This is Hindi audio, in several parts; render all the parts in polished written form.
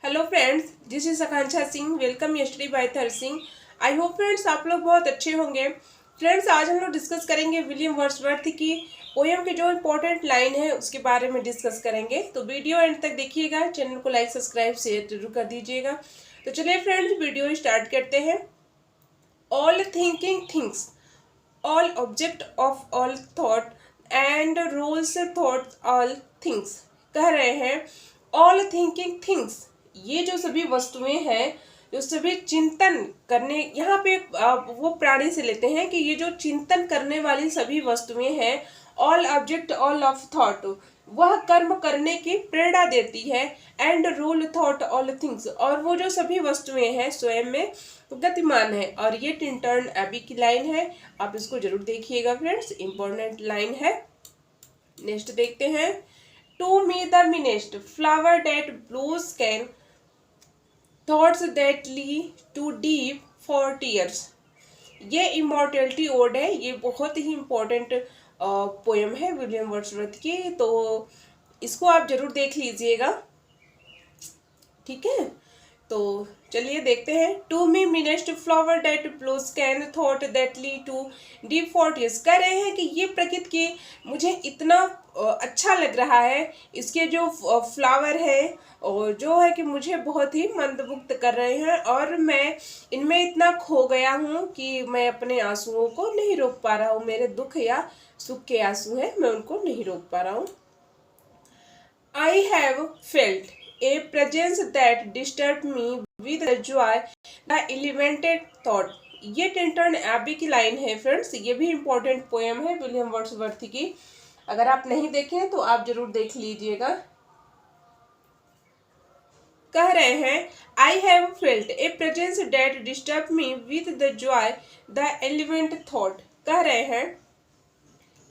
Hello friends, this is Akanksha Singh. Welcome yesterday by थर सिंह। आई होप फ्रेंड्स आप लोग बहुत अच्छे होंगे। फ्रेंड्स, आज हम लोग डिस्कस करेंगे विलियम वर्ड्सवर्थ की पोएम के जो इम्पोर्टेंट लाइन है उसके बारे में डिस्कस करेंगे। तो वीडियो एंड तक देखिएगा। चैनल को लाइक सब्सक्राइब शेयर जरूर कर दीजिएगा। तो चलिए फ्रेंड्स, वीडियो स्टार्ट करते हैं। All thinking things, all object of all thought and rules thought all things. कह रहे हैं ऑल थिंकिंग थिंग्स, ये जो सभी वस्तुएं हैं, जो सभी चिंतन करने, यहाँ पे वो प्राणी से लेते हैं कि ये जो चिंतन करने वाली सभी वस्तुएं हैं, all object all of thought, वह कर्म करने की प्रेरणा देती है। And rule thought all things, और वो जो सभी वस्तुएं हैं स्वयं में गतिमान है। और ये टिंटन एबी की लाइन है, आप इसको जरूर देखिएगा फ्रेंड्स, इंपॉर्टेंट लाइन है। नेक्स्ट देखते हैं। To me the meanest flower that blows can thoughts that lead too deep for tears. ये इमॉर्टैलिटी ओड है, ये बहुत ही इम्पोर्टेंट पोएम है विलियम वर्ड्सवर्थ की। तो इसको आप जरूर देख लीजिएगा, ठीक है। तो चलिए देखते हैं। To me meanest flower that blows can thought that lie too deep for tears. कह रहे हैं कि ये प्रकृति की मुझे इतना अच्छा लग रहा है, इसके जो फ्लावर है और जो है कि मुझे बहुत ही मंत्रमुग्ध कर रहे हैं, और मैं इनमें इतना खो गया हूँ कि मैं अपने आंसुओं को नहीं रोक पा रहा हूँ। मेरे दुख या सुख के आंसू हैं, मैं उनको नहीं रोक पा रहा हूँ। I have felt a presence that disturbed me with the joy, the elemented thought। ये टिंटन एबी की लाइन है फ्रेंड्स, ये भी इम्पोर्टेंट पोएम है विलियम वर्ड्सवर्थ की। अगर आप नहीं देखें तो आप जरूर देख लीजिएगा। कह रहे हैं I have felt a presence that disturbed me with the joy, the element thought। कह रहे हैं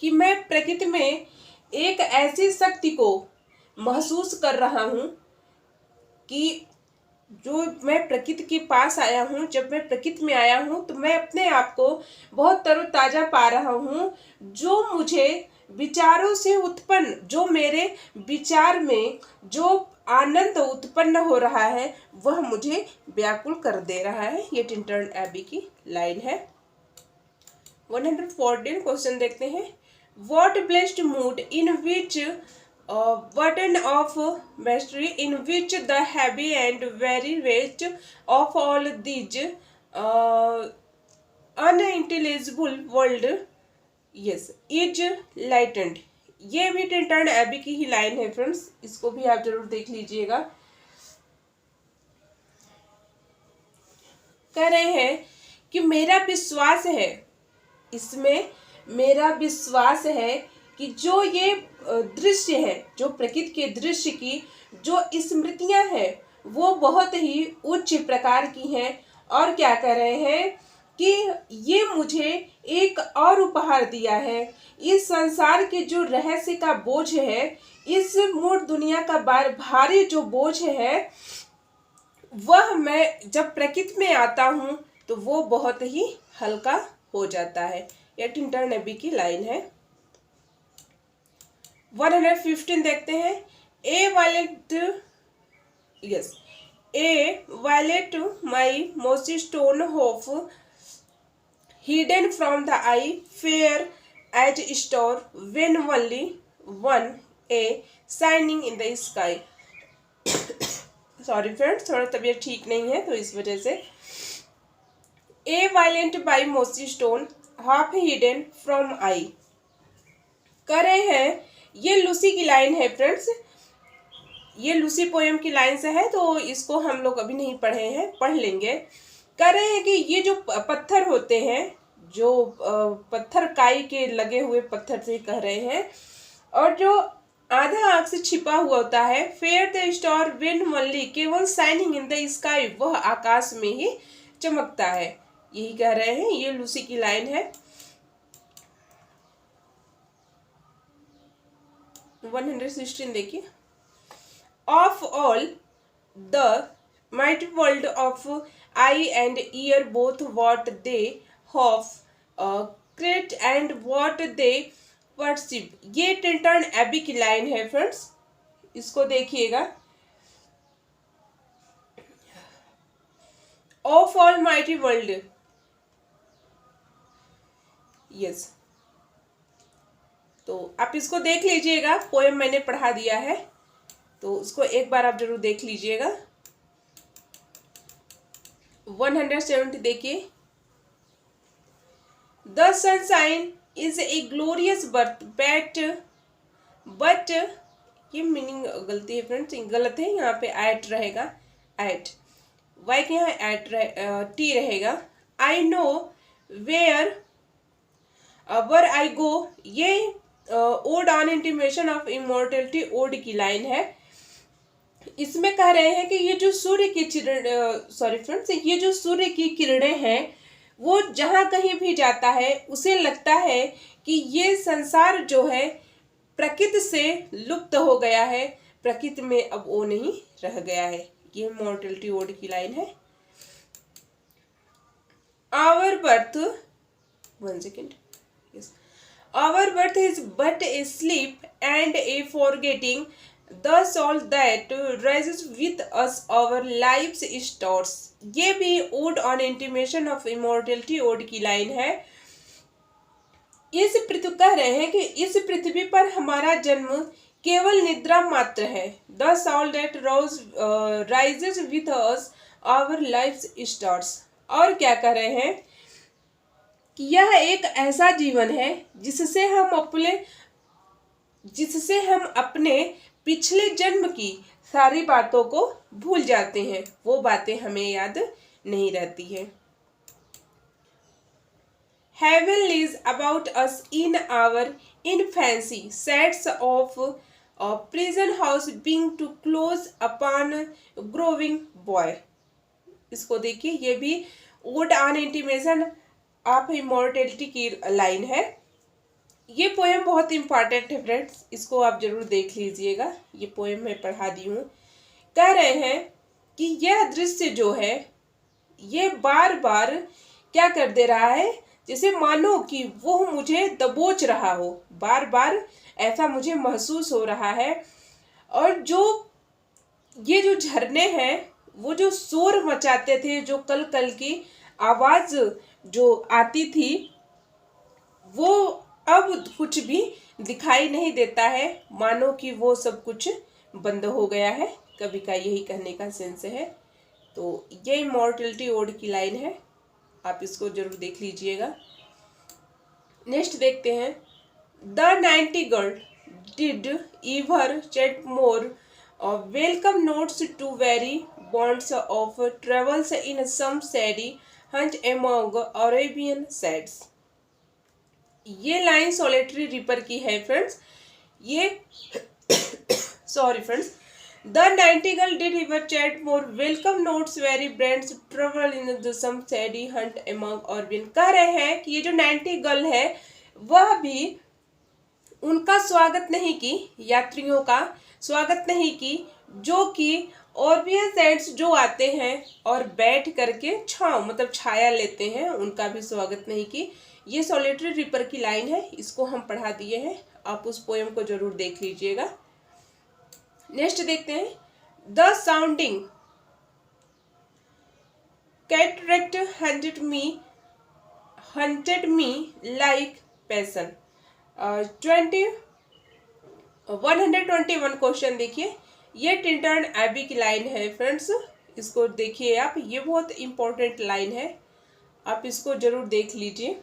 कि मैं प्रकृति में एक ऐसी शक्ति को महसूस कर रहा हूँ कि जो मैं प्रकृति के पास आया हूँ, जब मैं प्रकृति में आया हूँ तो मैं अपने आप को बहुत तरोताजा पा रहा हूँ। जो मुझे विचारों से उत्पन्न, जो मेरे विचार में जो आनंद उत्पन्न हो रहा है, वह मुझे व्याकुल कर दे रहा है। ये टिंटन एबी की लाइन है। 114 क्वेश्चन देखते हैं। What blessed mood in which burden of mastery, in which the heavy and weary weight of all these unintelligible world, yes, is lightened। ये भी टिंटन एबी की ही लाइन है फ्रेंड्स, इसको भी आप जरूर देख लीजिएगा। कह रहे हैं कि मेरा विश्वास है, इसमें मेरा विश्वास है कि जो ये दृश्य है, जो प्रकृति के दृश्य की जो स्मृतियां हैं, वो बहुत ही उच्च प्रकार की हैं। और क्या कह रहे हैं कि ये मुझे एक और उपहार दिया है। इस संसार के जो रहस्य का बोझ है, इस मूढ़ दुनिया का भारी जो बोझ है, वह मैं जब प्रकृति में आता हूँ तो वो बहुत ही हल्का हो जाता है। यह टिंटन एबी की लाइन है। 115 देखते हैं। A violet, yes, a violet my most stone half hidden from the eye, fair as star when only one a shining in the sky. Sorry friends, थोड़ा तबीयत ठीक नहीं है तो इस वजह से। A violent by mossy stone half hidden from eye. कह रहे हैं, ये लूसी की लाइन है फ्रेंड्स, ये लूसी पोएम की लाइन से है, तो इसको हम लोग अभी नहीं पढ़े हैं, पढ़ लेंगे। कह रहे हैं कि ये जो पत्थर होते हैं, जो पत्थर काई के लगे हुए पत्थर से कह रहे हैं, और जो आधा आंख से छिपा हुआ होता है, fair the star when only, केवल शाइनिंग इन द स्काई, वह आकाश में ही चमकता है। यही कह रहे हैं, ये लूसी की लाइन है। 116 देखिए। Of all the mighty world of eye and ear both what they half create and what they perceive. ये टिंटन एबी की लाइन है फ्रेंड्स, इसको देखिएगा। Of all mighty world. Yes, तो आप इसको देख लीजिएगा, पोएम मैंने पढ़ा दिया है, तो उसको एक बार आप जरूर देख लीजिएगा। 170 देखिए, the sunshine is a glorious birth but ये मीनिंग गलती है फ्रेंड्स, गलत है, यहाँ पे एट रहेगा, एट वाई के यहाँ एट टी रहेगा। I know where were I go, ये ode on intimation of immortality ode की लाइन है। इसमें कह रहे हैं कि ये जो सूर्य की सॉरी फ्रेंड्स, ये जो सूर्य की किरणें हैं वो जहाँ कहीं भी जाता है उसे लगता है कि ये संसार जो है प्रकृति से लुप्त हो गया है, प्रकृति में अब वो नहीं रह गया है। ये मॉर्टलिटी ओड की लाइन है। Our birth, 1 second, yes, our birth is but a sleep and a forgetting the soul that rises with us our lives stars. ये भी ode on intimation of immortality ode की लाइन है। इस पृथ्वी कह रहे हैं कि इस पृथ्वी पर हमारा जन्म केवल निद्रा मात्र है। The soul that rises with us our lives stars. और क्या कह रहे हैं कि यह एक ऐसा जीवन है जिससे हम अपने पिछले जन्म की सारी बातों को भूल जाते हैं, वो बातें हमें याद नहीं रहती है। Heaven lies about us in our infancy, sets of a prison house being to close upon growing boy। इसको देखिए, ये भी ode on intimation of immortality की लाइन है। ये पोएम बहुत इंपॉर्टेंट है फ्रेंड्स, इसको आप जरूर देख लीजिएगा। ये पोएम मैं पढ़ा दी हूँ। कह रहे हैं कि यह दृश्य जो है ये बार बार क्या कर दे रहा है, जैसे मानो कि वो मुझे दबोच रहा हो, बार बार ऐसा मुझे महसूस हो रहा है। और जो ये जो झरने हैं वो जो शोर मचाते थे, जो कल कल की आवाज जो आती थी, वो अब कुछ भी दिखाई नहीं देता है, मानो कि वो सब कुछ बंद हो गया है। कवि का यही कहने का सेंस है। तो ये इमॉर्टलिटी ओड की लाइन है, आप इसको जरूर देख लीजिएगा। नेक्स्ट देखते हैं, the 90 girl did ever chant more welcome notes to weary bands of travels in some shady haunt among Arabian sands. ये लाइन सोलेटरी रिपर की है फ्रेंड्स। ये sorry friends, the 90 girl did ever chant more welcome notes weary bands travel in the some shady haunt among Arabian. कह रहे हैं कि ये जो 90 गर्ल है वह भी उनका स्वागत नहीं की, यात्रियों का स्वागत नहीं की, जो कि अरेबियन सैड्स जो आते हैं और बैठ करके छांव मतलब छाया लेते हैं, उनका भी स्वागत नहीं की। ये सोलेटरी रिपर की लाइन है, इसको हम पढ़ा दिए हैं, आप उस पोएम को जरूर देख लीजिएगा। नेक्स्ट देखते हैं, the sounding cataract haunted me like passion. 121 question देखिए, ये टिंटन एबी की लाइन है फ्रेंड्स, इसको देखिए आप, ये बहुत इंपॉर्टेंट लाइन है, आप इसको जरूर देख लीजिए।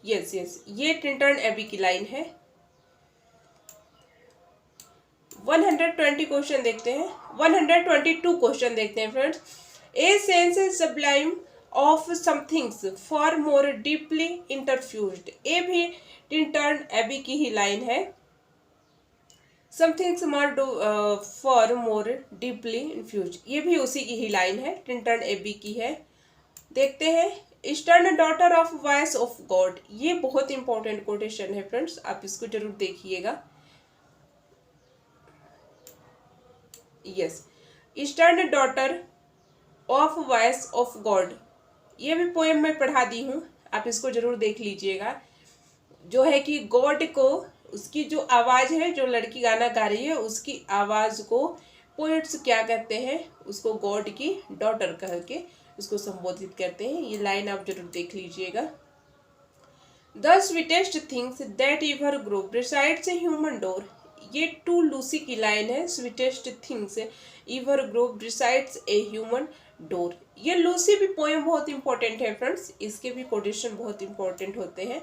यस यस, ये टिंटन एबी की लाइन है। 120 क्वेश्चन देखते हैं, 122 क्वेश्चन देखते हैं friends. A sense sublime of somethings far more deeply interfused. ये भी टिंटन एबी की ही लाइन है। Somethings far more deeply infused, ये भी उसी की ही लाइन है, टिंटन एबी की है। देखते हैं, stern daughter of voice of God. ये बहुत इंपॉर्टेंट कोटेशन है फ्रेंड्स, आप इसको जरूर देखिएगा। Yes, eastern daughter of voice of God, ये भी पोएम में पढ़ा दी हूँ, आप इसको जरूर देख लीजिएगा। जो है कि गॉड को, उसकी जो आवाज़ है, जो लड़की गाना गा रही है उसकी आवाज़ को पोएट्स क्या कहते हैं, उसको गॉड की डॉटर कह के उसको संबोधित करते हैं। ये लाइन आप जरूर देख लीजिएगा। The sweetest things that ever grow besides a human door, ये टू लूसी की लाइन है। Sweetest things ever grow besides a human door, ये लूसी भी पोएम बहुत इंपॉर्टेंट है फ्रेंड्स, इसके भी कोटेशन बहुत इंपॉर्टेंट होते हैं,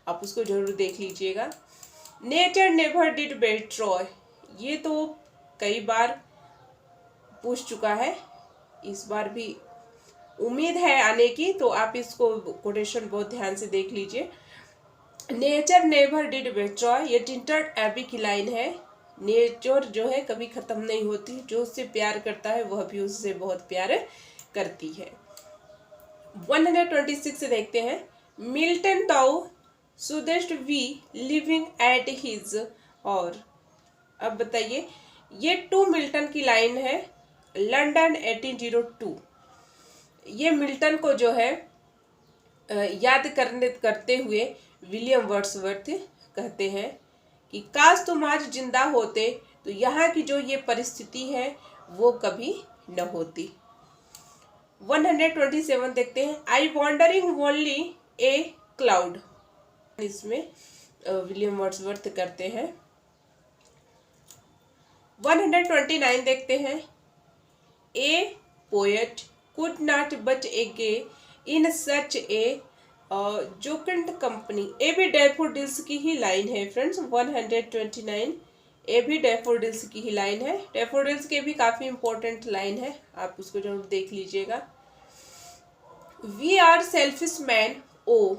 आप उसको जरूर देख लीजिएगा। नेचर नेवर डिड बेट्रॉय, ये तो कई बार पूछ चुका है, इस बार भी उम्मीद है आने की, तो आप इसको कोटेशन बहुत ध्यान से देख लीजिए। नेचर नेवर डिड बेट्रॉय, ये टिंटर्ड एबी की लाइन है। नेचर जो है कभी खत्म नहीं होती, जो उससे प्यार करता है वह भी उससे बहुत प्यार करती है। 126 देखते हैं। Milton thou shouldst be living at his, और अब बताइए, ये टू मिल्टन की लाइन है, लंदन 1802। ये मिल्टन को जो है याद करते हुए विलियम वर्ड्सवर्थ कहते हैं कि काश तुम आज जिंदा होते तो यहाँ की जो ये परिस्थिति है वो कभी न होती। 127 देखते हैं। I wandering lonely a cloud, इसमें विलियम वर्ड्सवर्थ करते हैं। 129 देखते हैं। A poet could not but a gay in such a jocund company, a भी डैफोडिल्स की ही लाइन है फ्रेंड्स। 129 ए भी डैफोडिल्स की ही लाइन है। डैफोडिल्स के भी काफी इंपॉर्टेंट लाइन है, आप उसको जरूर देख लीजिएगा। We are selfish men oh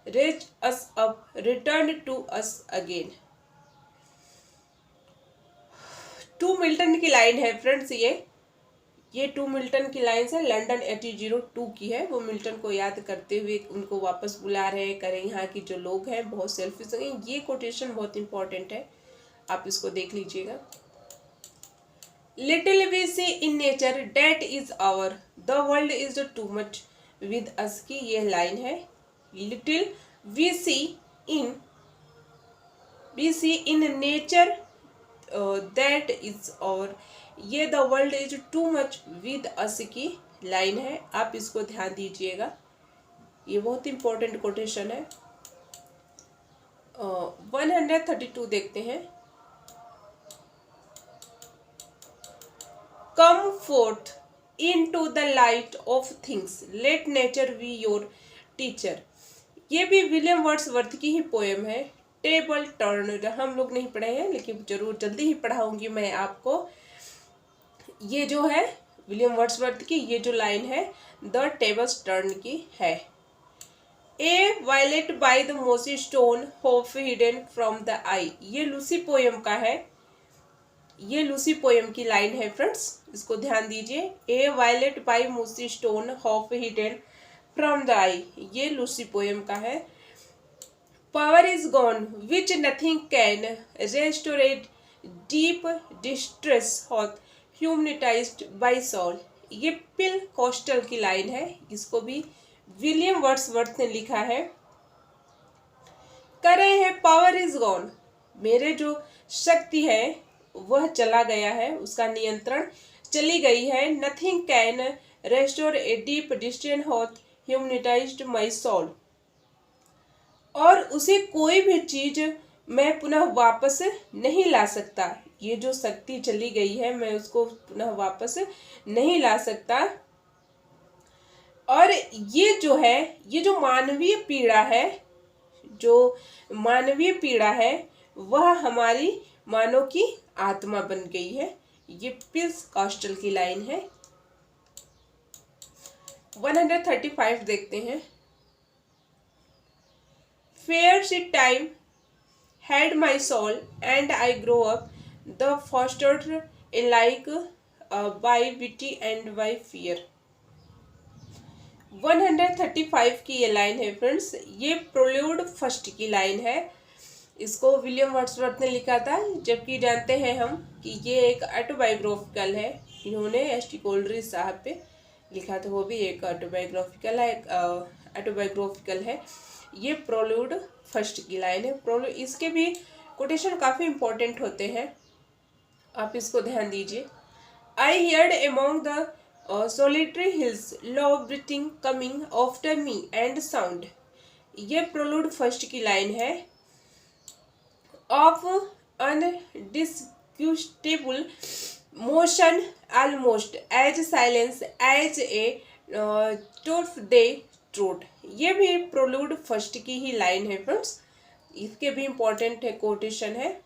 raise us up return to us again, to Milton की लाइन है फ्रेंड्स। ये टू मिल्टन की लाइन है, लंदन 1802 की है। वो मिल्टन को याद करते हुए उनको वापस बुला रहे हैं, करें यहाँ की जो लोग हैं बहुत सेल्फिश हैं। ये कोटेशन बहुत इंपॉर्टेंट है, आप इसको देख लीजिएगा। Little we see in nature that is our the world is too much with us की ये लाइन है। Little we see in nature that is और ये the world is too much with us की लाइन है, आप इसको ध्यान दीजिएगा, ये बहुत इंपॉर्टेंट कोटेशन है। 132 देखते हैं। Come forth into the light of things let nature be your teacher, ये भी विलियम वर्ड्सवर्थ की ही पोएम है। टेबल टर्न हम लोग नहीं पढ़े हैं, लेकिन जरूर जल्दी ही पढ़ाऊंगी मैं आपको। ये जो है विलियम वर्ड्सवर्थ की ये जो लाइन है द टेबल्स टर्न की है। A violet by the mossy stone half hidden from the eye, ये लूसी पोएम का है। ये लूसी पोएम की लाइन है फ्रेंड्स, इसको ध्यान दीजिए। A violet by mossy stone half hidden from the eye, ये लूसी पोएम का है। Power is gone which nothing can restore deep distress hath humanised my soul, ये पिल कोस्टल की लाइन है, इसको भी विलियम वर्ड्सवर्थ ने लिखा है। कर रहे हैं पावर इज गॉन, मेरे जो शक्ति है वह चला गया है, उसका नियंत्रण चली गई है। Nothing can restore a deep distress hath humanised my soul, और उसे कोई भी चीज मैं पुनः वापस नहीं ला सकता। ये जो शक्ति चली गई है मैं उसको पुनः वापस नहीं ला सकता। और ये जो है, ये जो मानवीय पीड़ा है, जो मानवीय पीड़ा है वह हमारी मानव की आत्मा बन गई है, ये पिल्स कास्टल की लाइन है। 135 देखते हैं। Fair seed time had my soul and I grow up the fostered alike by pity and by fear। 135 की ये लाइन है फ्रेंड्स, ये प्रोल्यूड फर्स्ट की लाइन है। इसको विलियम वर्ड्सवर्थ ने लिखा था, जबकि जानते हैं हम कि ये एक ऑटोबायोग्राफिकल है, इन्होंने एस.टी. कोलरिज साहब पे लिखा था, वो भी एक ऑटोबायोग्राफिकल है। ये प्रोल्यूड फर्स्ट की लाइन है। प्रोल्यूड, इसके भी कोटेशन काफ़ी इंपॉर्टेंट होते हैं। आप इसको ध्यान दीजिए। I heard among the solitary hills low breathing coming after me and sound. ये प्रोलूड फर्स्ट की लाइन है। Of undistinguishable motion almost as silence as a turf they trod. ये भी प्रोलूड फर्स्ट की ही लाइन है फ्रेंड्स, इसके भी इंपॉर्टेंट है, कोटेशन है।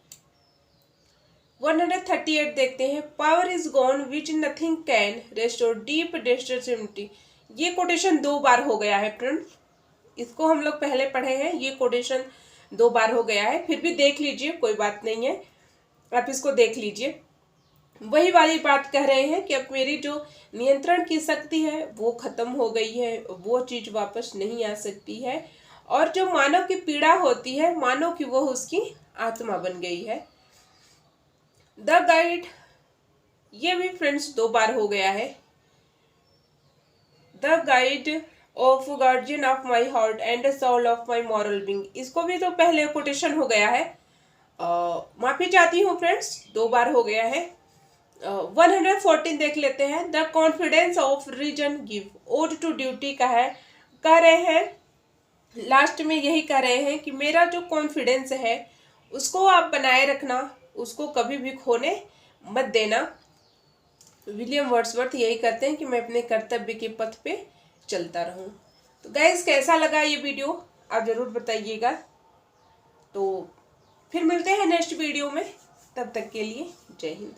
138 देखते हैं। Power is gone which nothing can restore deep distress. ये कोटेशन 2 बार हो गया है फ्रेंड्स, इसको हम लोग पहले पढ़े हैं, ये कोटेशन 2 बार हो गया है, फिर भी देख लीजिए, कोई बात नहीं है, आप इसको देख लीजिए। वही वाली बात कह रहे हैं कि अब मेरी जो नियंत्रण की शक्ति है वो खत्म हो गई है, वो चीज वापस नहीं आ सकती है, और जो मानव की पीड़ा होती है मानो कि वो उसकी आत्मा बन गई है। द गाइड, ये भी फ्रेंड्स 2 बार हो गया है। The guide of guardian of my heart and soul of my moral being, इसको भी तो पहले कोटेशन हो गया है। माफी चाहती हूँ फ्रेंड्स, 2 बार हो गया है। 114 देख लेते हैं। The confidence of reason give ode to duty का है, कह रहे हैं लास्ट में यही कह रहे हैं कि मेरा जो कॉन्फिडेंस है उसको आप बनाए रखना, उसको कभी भी खोने मत देना। विलियम वर्ड्सवर्थ यही कहते हैं कि मैं अपने कर्तव्य के पथ पे चलता रहूं। तो गाइस, कैसा लगा ये वीडियो आप ज़रूर बताइएगा। तो फिर मिलते हैं नेक्स्ट वीडियो में, तब तक के लिए जय हिंद।